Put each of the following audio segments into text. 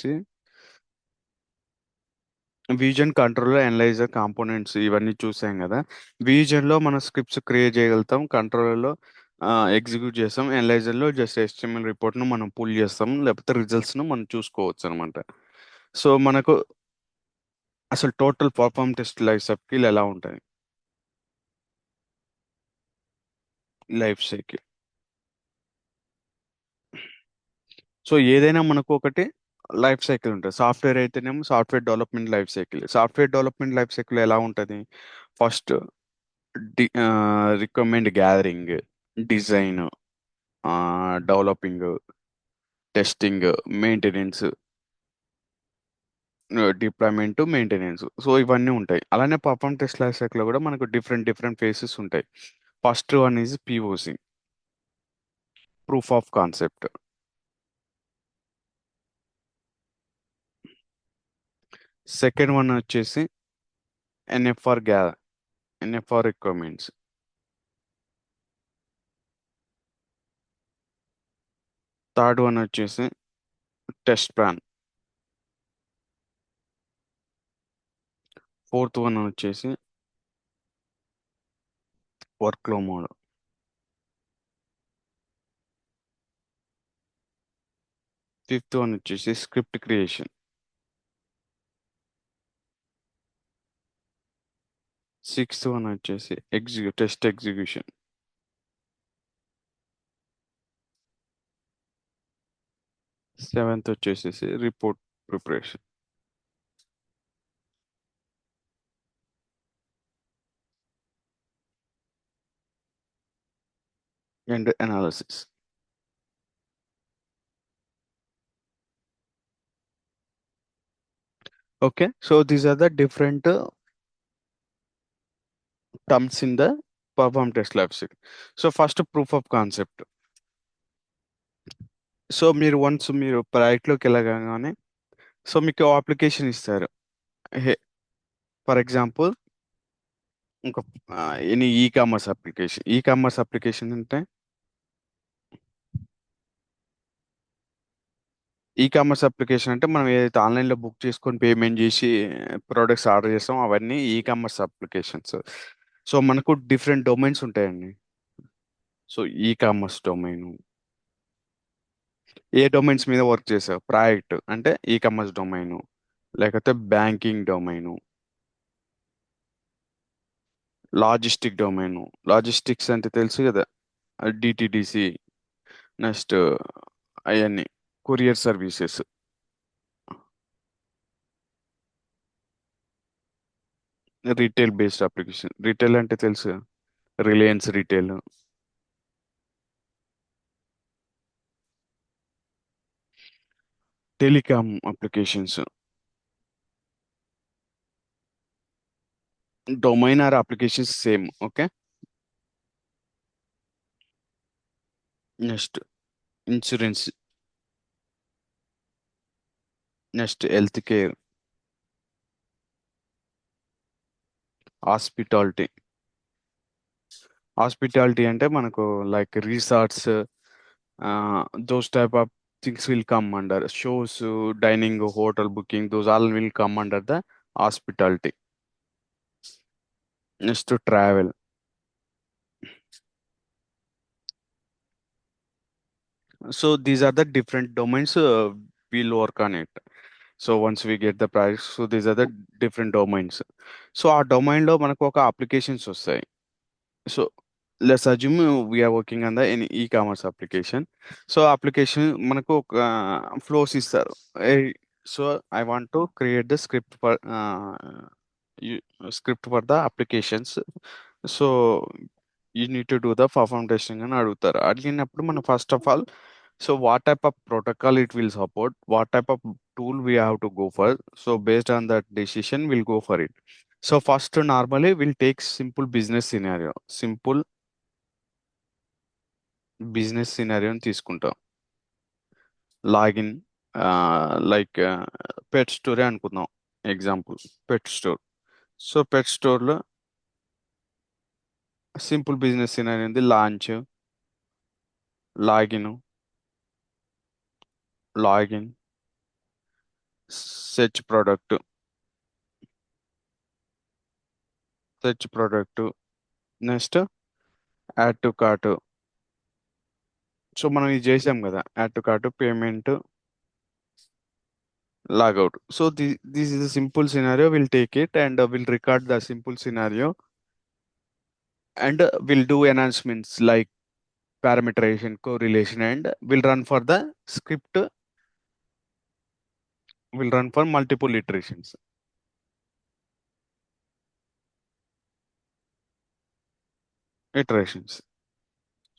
వచ్చేసి vision controller analyser components ఇవన్నీ చూసాం కదా. విజన్లో మనం స్క్రిప్ట్స్ క్రియేట్ చేయగలుగుతాం, కంట్రోలర్లో ఎగ్జిక్యూట్ చేస్తాం, అనలైజర్లో జస్ట్ HTML రిపోర్ట్ను మనం పుల్ చేస్తాం, లేకపోతే రిజల్ట్స్ను మనం చూసుకోవచ్చు అనమాట. సో మనకు అసలు total perform test life cycle ఎలా ఉంటుంది? Life cycle. సో ఏదైనా మనకు ఒకటి లైఫ్ సైకిల్ ఉంటుంది. సాఫ్ట్వేర్ అయితేనేమో software development life cycle. Software development life cycle ఎలా ఉంటుంది? First requirement gathering, design, developing, testing, maintenance, deployment, maintenance. So ఇవన్నీ ఉంటాయి. అలానే పర్ఫార్మ్ టెస్ట్ లైఫ్ సైకిల్లో కూడా మనకు డిఫరెంట్ డిఫరెంట్ ఫేసెస్ ఉంటాయి. First one is POC, proof of concept. Second one వచ్చేసి NFR NFR requirements. Third one వచ్చేసి టెస్ట్ ప్లాన్. ఫోర్త్ వన్ వచ్చేసి వర్క్లో మోడ్. ఫిఫ్త్ వన్ వచ్చేసి స్క్రిప్ట్ క్రియేషన్. సిక్స్త్ వన్ వచ్చేసి టెస్ట్ ఎగ్జిక్యూషన్. సెవెంత్ వచ్చేసేసి report preparation. And analysis. Okay, so these are the different terms in the perform test life cycle. So first proof of concept. So మీరు once మీరు ప్రాజెక్ట్లోకి వెళ్ళగానే so మీకు application ఇస్తారు. For example ఇంకా any e commerce application అంటే మనం ఏదైతే ఆన్లైన్లో బుక్ చేసుకొని పేమెంట్ చేసి ప్రోడక్ట్స్ ఆర్డర్ చేస్తాం అవన్నీ కామర్స్ అప్లికేషన్స్. సో మనకు డిఫరెంట్ డొమైన్స్ ఉంటాయండి. సో కామర్స్ డొమైన్, ఏ డొమైన్స్ మీద వర్క్ చేసావు ప్రాజెక్ట్ అంటే కామర్స్ డొమైను, లేకపోతే banking domain, logistic domain. Logistics అంటే తెలుసు కదా, DTDC, నెక్స్ట్ అవన్నీ courier services. Retail based application. Retail అంటే తెలుసు, Reliance retail. Telecom applications. Domain or applications same. Okay. Next insurance, next health care, hospitality. Hospitality అంటే మనకు like resorts, those type of things will come under. Shows, dining, hotel booking, those all will come under the hospitality. Next travel. So these are the different domains we'll work on it. So once we get the price, so these are the different domains. So ఆ domain లో మనకు ఒక applications వస్తాయి. So let's assume we're working on the any commerce application. So application మనకు ఒక flows ఇస్తారు. So I want to create the script for the applications. So you need to do the perform testing అని అడుగుతారు. అడిగినప్పుడు మనం first of all, so what type of protocol it will support, what type of tool we have to go for. So based on that decision we'll go for it. So first normally we'll take simple business scenario తీసుకుంటాం. Login, like పెట్ store అనుకుందాం. Example పెట్ store. So పెట్ స్టోర్లో simple business scenario ఉంది. Login, login, search product, search product, next add to cart. So మనం ఇది చేసాం కదా, add to cart, payment, logout. So this is a simple scenario. We'll take it and we'll record the simple scenario, and we'll do enhancements like parameterization, correlation, and we'll run for the script. We'll run for multiple iterations.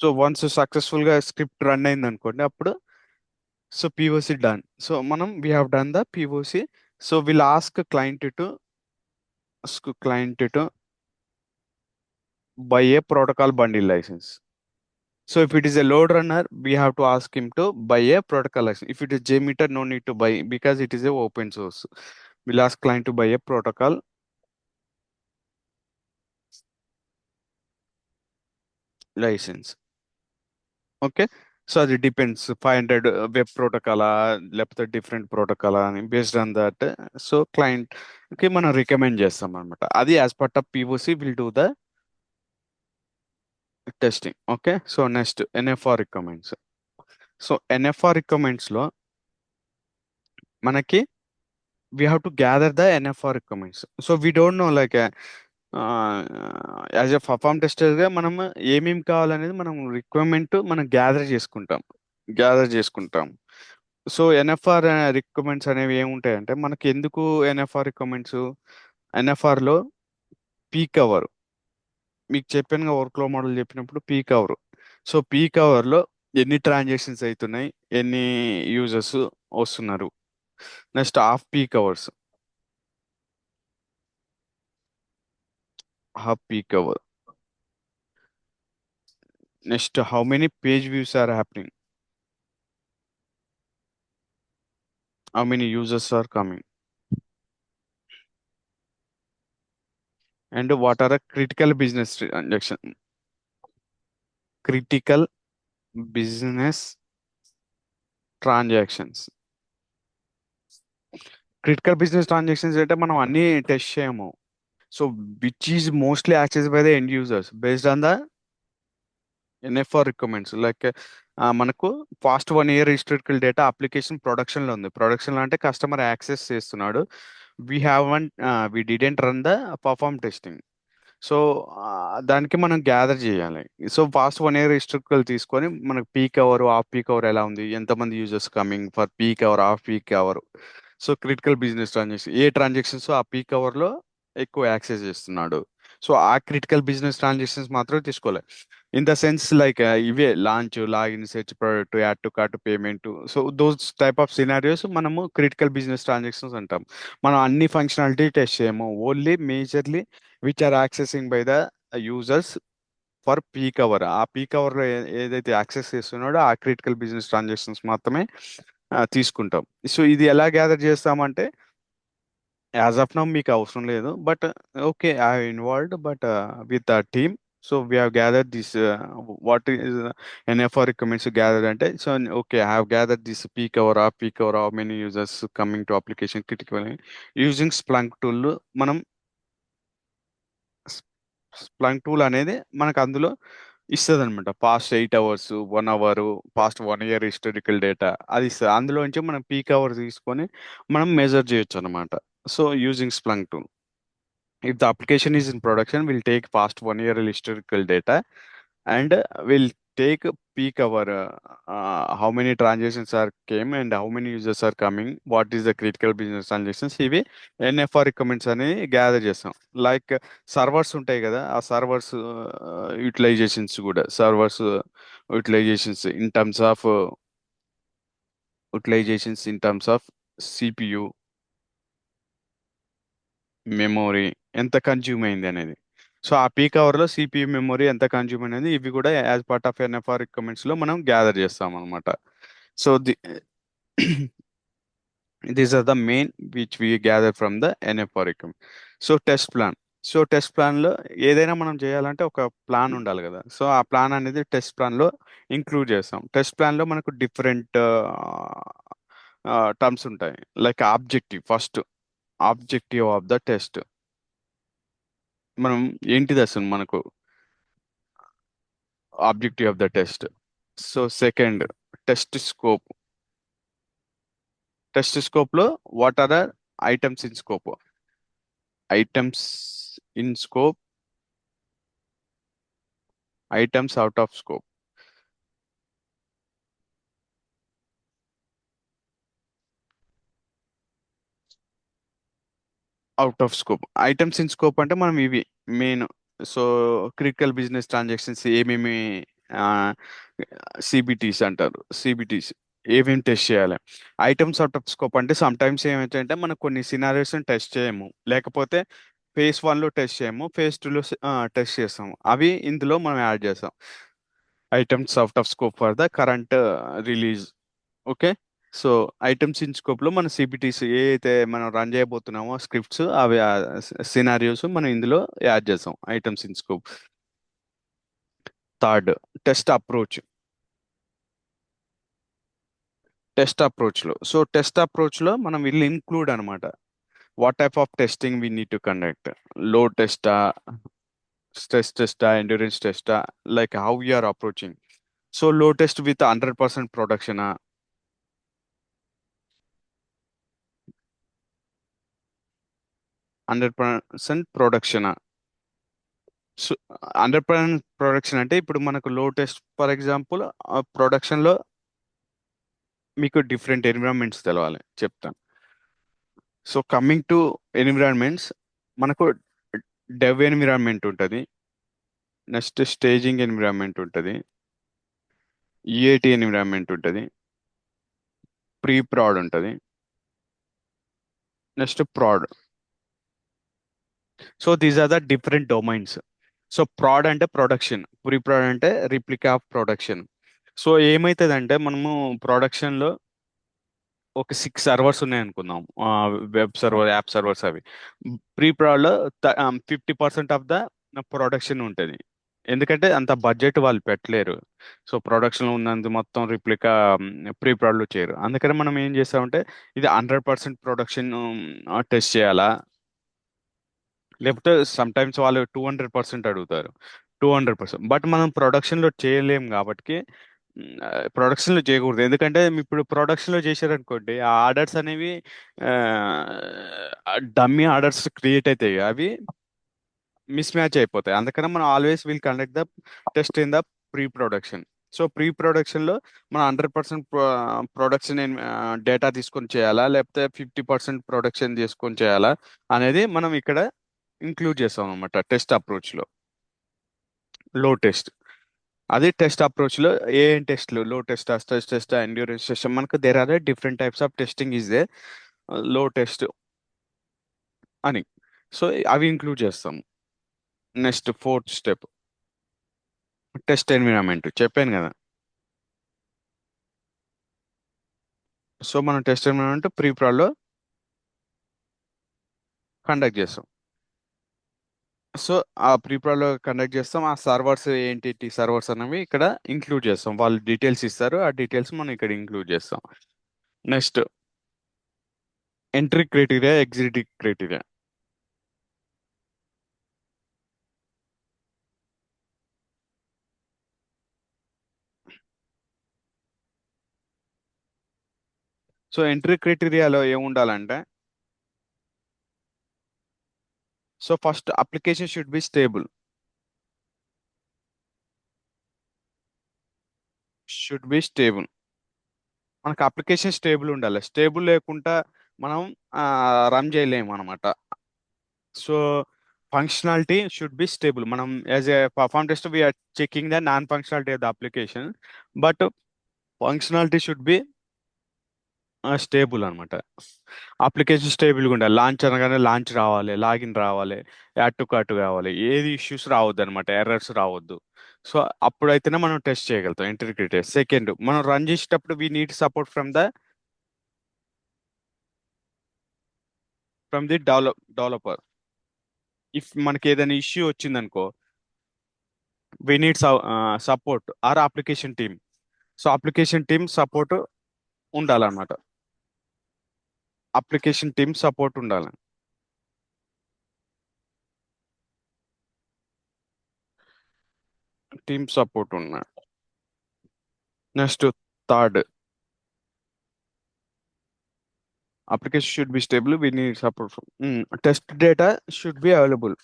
So once successful గా script run అయింది అనుకోండి, అప్పుడు so POC done. So మనం we have done the POC. So we'll ask client to buy a protocol bundle license. So if it is a load runner, we have to ask him to buy a protocol license. If it is JMeter, no need to buy because it is a open source. We'll ask client to buy a protocol license. Okay. So it depends. 500 web protocol, లేకపోతే different protocol అని based on that. So client కి మనం recommend చేస్తాం అనమాట. అది as part of POC will do the testing. Okay. So next NFR requirements. So NFR requirements లో మనకి we have to gather the NFR requirements. So we don't know like as a perform టెస్టర్గా మనం ఏమేమి కావాలనేది మనం requirement మనం gather చేసుకుంటాం. So NFR requirements అనేవి ఏముంటాయంటే, మనకి ఎందుకు ఎన్ఎఫ్ఆర్ రిక్వైర్మెంట్స్, ఎన్ఎఫ్ఆర్లో పీక్ అవర్ మీకు చెప్పాను, వర్క్ ఫ్లో మోడల్ చెప్పినప్పుడు పీక్ అవర్. సో పీక్ అవర్లో ఎన్ని ట్రాన్సాక్షన్స్ అవుతున్నాయి, ఎన్ని యూజర్స్ వస్తున్నారు. Next half peak hour. Next how many page views are happening, how many users are coming, and what are a critical business transactions. Critical business transactions అంటే మనం అన్ని test చేయము. So which is mostly access by the end users based on the NFR requirements. Like మనకు fast 1 year historical data application ప్రొడక్షన్లో ఉంది. ప్రొడక్షన్లో అంటే customer access చేస్తున్నాడు. We have one we didn't run the perform testing. So దానికి మనం gather చేయాలి. So fast 1 year historical తీసుకొని మనకు peak hour, half peak hour ఎలా ఉంది, ఎంతమంది users coming for peak hour, half peak hour. So critical business transaction, ఏ transactions ఆ పీక్ అవర్లో ఎక్కువ యాక్సెస్ చేస్తున్నాడు. సో ఆ క్రిటికల్ బిజినెస్ ట్రాన్సాక్షన్స్ మాత్రం తీసుకోవాలి. ఇన్ ద సెన్స్ లైక్ ఇవే launch, login, search product, add to cart, payment. So those type of scenarios మనము క్రిటికల్ బిజినెస్ ట్రాన్సాక్షన్స్ అంటాం. మనం అన్ని ఫంక్షనాలిటీ టెస్ట్ చేయము, only majorly which are accessing by the users for peak hour. ఆ peak అవర్లో ఏదైతే access చేస్తున్నాడో ఆ క్రిటికల్ బిజినెస్ ట్రాన్సాక్షన్స్ మాత్రమే తీసుకుంటాం. సో ఇది ఎలా గ్యాదర్ చేస్తామంటే, యాజ్ ఆఫ్ నౌ మీకు అవసరం లేదు, but okay I involved but with the team. So we have gather this, what is NFR recommends gather అంటే, so okay I have gather this peak hour how many users coming to application critical using Splunk tool. మనం Splunk tool అనేది మనకు అందులో ఇస్తుంది అనమాట. Past 8 hours, 1 hour, past 1 year historical data అది ఇస్తుంది. అందులోంచి మనం పీక్ అవర్ తీసుకొని మనం మెజర్ చేయొచ్చు అనమాట. So using Splunk tool, if the application is in production, we'll take past 1 year historical data, and we'll take peak our how many transactions are came and how many users are coming, what is the critical business transactions. ఇవి NFR recommends అని gather చేస్తాం. Like servers ఉంటాయి కదా, ఆ servers utilisations in terms of CPU, memory ఎంత consume అయింది అనేది. So ఆ పీక్ అవర్లో సిపియు, మెమొరీ ఎంత కన్జ్యూమ్ అనేది, ఇవి కూడా యాజ్ పార్ట్ ఆఫ్ ఎన్ఎఫ్ఆర్ రిక్వైర్మెంట్స్లో మనం గ్యాదర్ చేస్తాం అనమాట. So these are the main which we gather from the NFR requirement. So test ప్లాన్లో ఏదైనా మనం చేయాలంటే ఒక ప్లాన్ ఉండాలి కదా. సో ఆ ప్లాన్ అనేది టెస్ట్ ప్లాన్లో ఇంక్లూడ్ చేస్తాం. టెస్ట్ ప్లాన్లో మనకు డిఫరెంట్ టర్మ్స్ ఉంటాయి. Like objective first, objective of the test. మనం ఏంటిది అసలు మనకు objective of the test. So second, test scope. Test scope లో what are the items in scope. Items in scope, items out of scope. Out of scope, items in scope అంటే మనం ఇవి main. So critical business transactions ఏమేమి, CBTs అంటారు, CBTs ఏమేమి test చేయాలి. Items out of scope అంటే some times ఏమైతే మనకు కొన్ని సినారియోస్ టెస్ట్ చేయము, లేకపోతే ఫేజ్ 1లో టెస్ట్ చేయము, ఫేజ్ 2లో టెస్ట్ చేస్తాము, అవి ఇందులో మనం యాడ్ చేస్తాం. Items out of scope for the current release. Okay. So items in scope లో మన సిబిటీస్ ఏ అయితే మనం రన్ చేయబోతున్నామో స్క్రిప్ట్స్, అవి సినారియోస్ మనం ఇందులో యాడ్ చేస్తాం items in scope. Third, test approach. Test approach లో, సో టెస్ట్ అప్రోచ్ లో మనం వీళ్ళు ఇన్క్లూడ్ అనమాట. What type of testing we need to conduct. Load టెస్టా, స్ట్రెస్ టెస్టా, ఎండ్యూరెన్స్ టెస్టా, like how are approaching. So load test with 100% production, 100% production. So 100% production అంటే ఇప్పుడు మనకు లో టెస్ట్, ఫర్ ఎగ్జాంపుల్ ప్రొడక్షన్ లో మీకు డిఫరెంట్ ఎన్విరాన్మెంట్స్ తెలవాలి, చెప్తాను. సో కమింగ్ టు ఎన్విరాన్మెంట్స్, మనకు డెవ్ ఎన్విరాన్మెంట్ ఉంటుంది, నెక్స్ట్ స్టేజింగ్ ఎన్విరాన్మెంట్ ఉంటుంది, ఈఏటి ఎన్విరాన్మెంట్ ఉంటుంది, ప్రీ ప్రాడ్ ఉంటుంది, next prod. So these are the different domains. So prod అంటే ప్రొడక్షన్, ప్రీ ప్రాడ్ అంటే రిప్లికా ఆఫ్ ప్రొడక్షన్. సో ఏమవుతుందంటే మనము ప్రొడక్షన్లో ఒక 6 సర్వర్స్ ఉన్నాయి అనుకుందాం, వెబ్ సర్వర్, యాప్ సర్వర్స్ అవి. ప్రీ ప్రాడ్లో 50% ఆఫ్ ద ప్రొడక్షన్ ఉంటుంది, ఎందుకంటే అంత బడ్జెట్ వాళ్ళు పెట్టలేరు. సో ప్రొడక్షన్ ఉన్నంత మొత్తం రిప్లికా ప్రీ ప్రాడ్లో చేయరు, అందుకని మనం ఏం చేస్తామంటే ఇది 100% ప్రొడక్షన్ టెస్ట్ చేయాలా, లేకపోతే సమ్ టైమ్స్ వాళ్ళు 200% అడుగుతారు. 200%, బట్ మనం ప్రొడక్షన్లో చేయలేం కాబట్టి ప్రొడక్షన్లో చేయకూడదు, ఎందుకంటే ఇప్పుడు ప్రొడక్షన్లో చేశారనుకోండి ఆ ఆర్డర్స్ అనేవి డమ్మీ ఆర్డర్స్ క్రియేట్ అవుతాయి, అవి మిస్ మ్యాచ్ అయిపోతాయి. అందుకని మనం always will conduct the test in the pre production. So pre ప్రొడక్షన్లో మనం 100% ప్రొడక్షన్ డేటా తీసుకొని చేయాలా, లేకపోతే 50% ప్రొడక్షన్ చేసుకొని చేయాలా అనేది మనం ఇక్కడ ఇంక్లూడ్ చేస్తాం అనమాట టెస్ట్ అప్రోచ్లో. లో టెస్ట్, అదే టెస్ట్ అప్రోచ్లో ఏం టెస్ట్లు, load test, stress test, endurance test, మనకు there are different types of testing is they load test అని. సో అవి ఇంక్లూడ్ చేస్తాం. Next fourth step, test environment చెప్పాను కదా. సో మనం టెస్ట్ ఎన్విరాన్మెంట్ ప్రీ ప్రాడ్లో కండక్ట్ చేస్తాం. సో ఆ ప్రీ ప్రాడ్లో కండక్ట్ చేస్తాం, ఆ సర్వర్స్ ఏంటి సర్వర్స్ అనేవి ఇక్కడ ఇంక్లూడ్ చేస్తాం, వాళ్ళు డీటెయిల్స్ ఇస్తారు, ఆ డీటెయిల్స్ మనం ఇక్కడ ఇంక్లూడ్ చేస్తాం. Next, entry criteria, exit criteria. So entry క్రైటీరియాలో ఏముండాలంటే, so first application should be stable, should be stable. మనకు అప్లికేషన్ స్టేబుల్ ఉండాలి, స్టేబుల్ లేకుండా మనం రన్ చేయలేము అనమాట. So functionality should be stable. మనం as a perform test we're checking the non functionality of the application, but functionality should be stable అనమాట. Application స్టేబుల్గా ఉండాలి, లాంచ్ అనగానే లాంచ్ రావాలి, లాగిన్ రావాలి, యాడ్ టు కార్ట్ కావాలి, ఏది ఇష్యూస్ రావద్దు అనమాట, ఎర్రర్స్ రావద్దు. సో అప్పుడైతేనే మనం టెస్ట్ చేయగలుగుతాం ఇంటిగ్రిటీ. సెకండ్, మనం రన్ చేసేటప్పుడు we need support from the developer. If మనకి ఏదైనా ఇష్యూ వచ్చిందనుకో, we need support or application team. So application team support ఉండాలన్నమాట. అప్లికేషన్ టీమ్ సపోర్ట్ ఉండాలి. టీమ్ సపోర్ట్ ఉన్నాయి. Next third, application should be stable, we need support from test data should be available.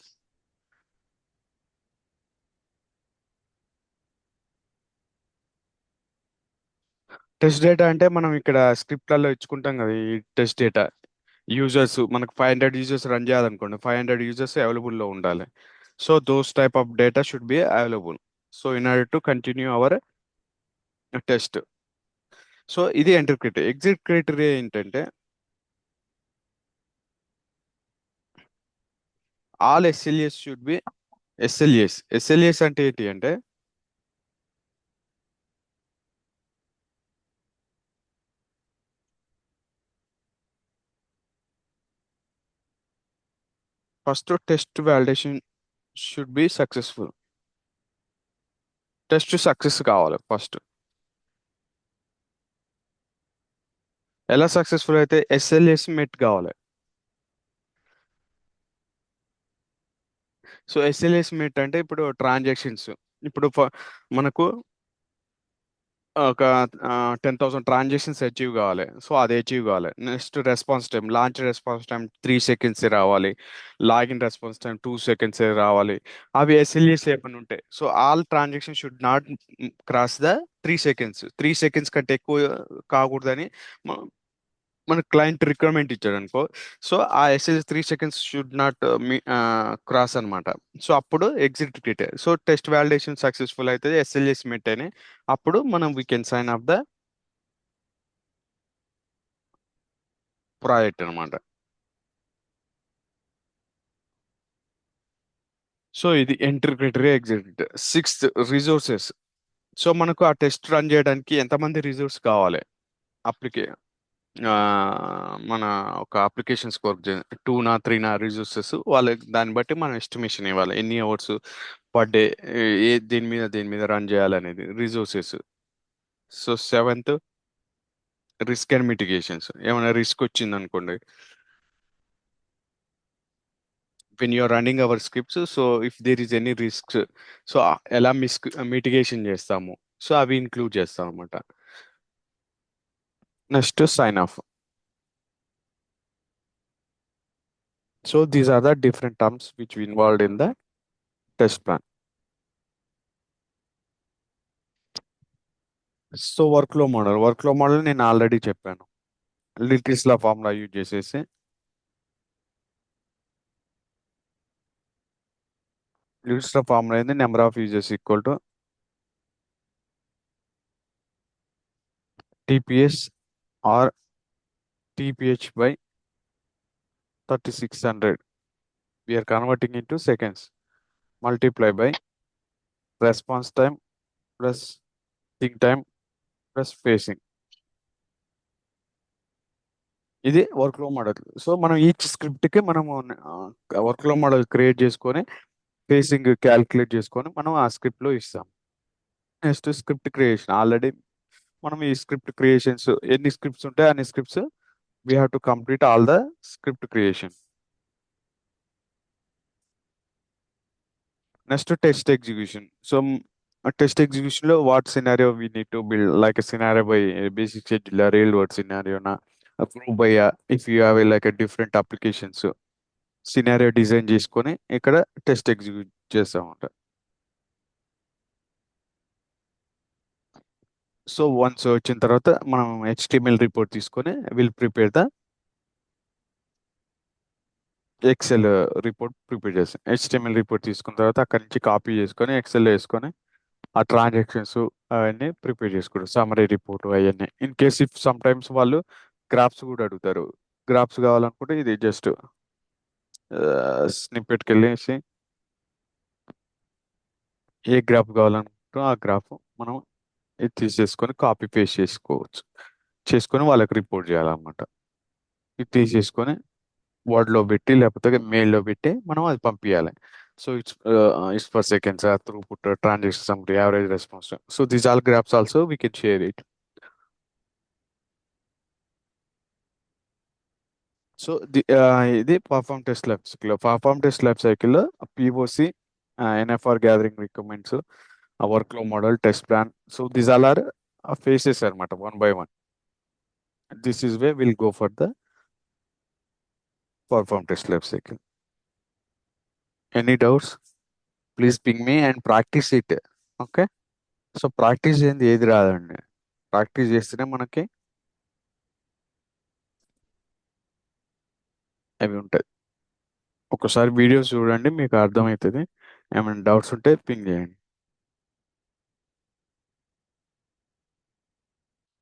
Test data అంటే మనం ఇక్కడ స్క్రిప్ట్లలో ఇచ్చుకుంటాం కదా ఈ test data. Users మనకు 500 users run చేయాలనుకోండి, 500 users అవైలబుల్లో ఉండాలి. So those type of data should be available. So in order to continue our test. So ఇది enter criteria. Exit criteria ఏంటంటే all SLS should be SLS. SLS అంటే ఏంటి అంటే first test validation should be successful. Test success కావాలి first. ఎలా successful అయితే SLAs మెట్ కావాలి. So SLS మెట్ అంటే ఇప్పుడు ట్రాన్సాక్షన్స్, ఇప్పుడు మనకు ఒక 10,000 ట్రాన్సాక్షన్స్ అచీవ్ కావాలి. సో అది అచీవ్ కావాలి. Next response time, launch response time 3 seconds రావాలి. లాగిన్ రెస్పాన్స్ టైం 2 సెకండ్స్ రావాలి. అవి ఎస్ఎల్ఎస్ ఏమైనా ఉంటాయి. So all transaction should not cross the 3 seconds. 3 seconds కంటే ఎక్కువ కాకూడదని మన క్లయింట్ రిక్వైర్మెంట్ ఇచ్చాడు అనుకో. సో ఆ SS 3 seconds should not cross అన్నమాట. సో అప్పుడు exit criteria. So test validation successful అయితే ఎస్ఎల్ఎస్ మెట్ అని, అప్పుడు మనం we can sign off the project అనమాట. సో ఇది entry criteria, exit. Sixth, resources. So మనకు ఆ టెస్ట్ రన్ చేయడానికి ఎంతమంది రిసోర్స్ కావాలి. అప్లికే ఆ, మన ఒక అప్లికేషన్స్ వర్క్ 2 నా 3 నా రిసోర్సెస్ వాళ్ళకి, దాన్ని బట్టి మనం ఎస్టిమేషన్ ఇవ్వాలి ఎన్ని అవర్స్ పర్ డే దేని మీద రన్ చేయాలనేది resources. So seventh, risk and mitigations. ఏమైనా రిస్క్ వచ్చింది అనుకోండి, when you're running our scripts, so if there is any risk, so ఎలా మిటిగేషన్ చేస్తాము, సో అవి ఇంక్లూడ్ చేస్తాం అనమాట. Next sign off. So these are the different terms which involved in the test plan. So workload model నేను already చెప్పాను. Little's law formula use చేసేసి Little's law formula ఏంది, number of users equal to TPS or TPH by 3600. We are converting into seconds. Multiply by response time plus think time plus pacing. ఇది work లో model. So మనం each script కి మనము work లో model create చేసుకొని facing calculate చేసుకొని మనం ఆ స్క్రిప్ట్ లో ఇస్తాం. Next script creation. ఆల్రెడీ మనం ఈ స్క్రిప్ట్ క్రియేషన్స్ ఎన్ని స్క్రిప్ట్స్ ఉంటాయి అన్ని scripts we have to complete all the script creation. Next test execution. So test execution లో what scenario we need to build, like scenario by basic schedule, real world సినారియోనా, prove by if you have like different applications, scenario design చేసుకొని ఇక్కడ test execute చేస్తామంట. So once వచ్చిన తర్వాత మనం HTML report తీసుకొని will prepare the Excel report prepare చేస్తాం. HTML report తీసుకున్న తర్వాత అక్కడి నుంచి కాపీ చేసుకొని ఎక్సెల్ వేసుకొని ఆ ట్రాన్సాక్షన్స్ అవన్నీ ప్రిపేర్ చేసుకుంటారు, సమరీ రిపోర్ట్ అవన్నీ. In case if some times వాళ్ళు గ్రాఫ్స్ కూడా అడుగుతారు. గ్రాఫ్స్ కావాలనుకుంటే ఇది జస్ట్ స్నిప్పెట్కి వెళ్ళేసి ఏ గ్రాఫ్ కావాలనుకుంటే ఆ గ్రాఫ్ మనం ఇది తీసేసుకొని కాపీ పేస్ట్ చేసుకోవచ్చు, చేసుకొని వాళ్ళకి రిపోర్ట్ చేయాలన్నమాట. ఇది తీసేసుకొని వర్డ్లో పెట్టి లేకపోతే మెయిల్లో పెట్టి మనం అది పంపించాలి. So it's for seconds throughput transaction summary average response. So these all graphs also we can share it. So ఇది perform test life cycle. Perform test life cycle POC, NFR gathering requirements, work flow model, test plan. So these all are phases అనమాట, one by one. This is way will go for the perform test life cycle. Any doubts? Please ping me and practice it. Okay. So practice చేయండి ఏది రాదండి. Practice చేస్తేనే మనకి అవి ఉంటాయి. ఒకసారి videos చూడండి, మీకు అర్థమవుతుంది. ఏమైనా డౌట్స్ ఉంటే పింగ్ చేయండి.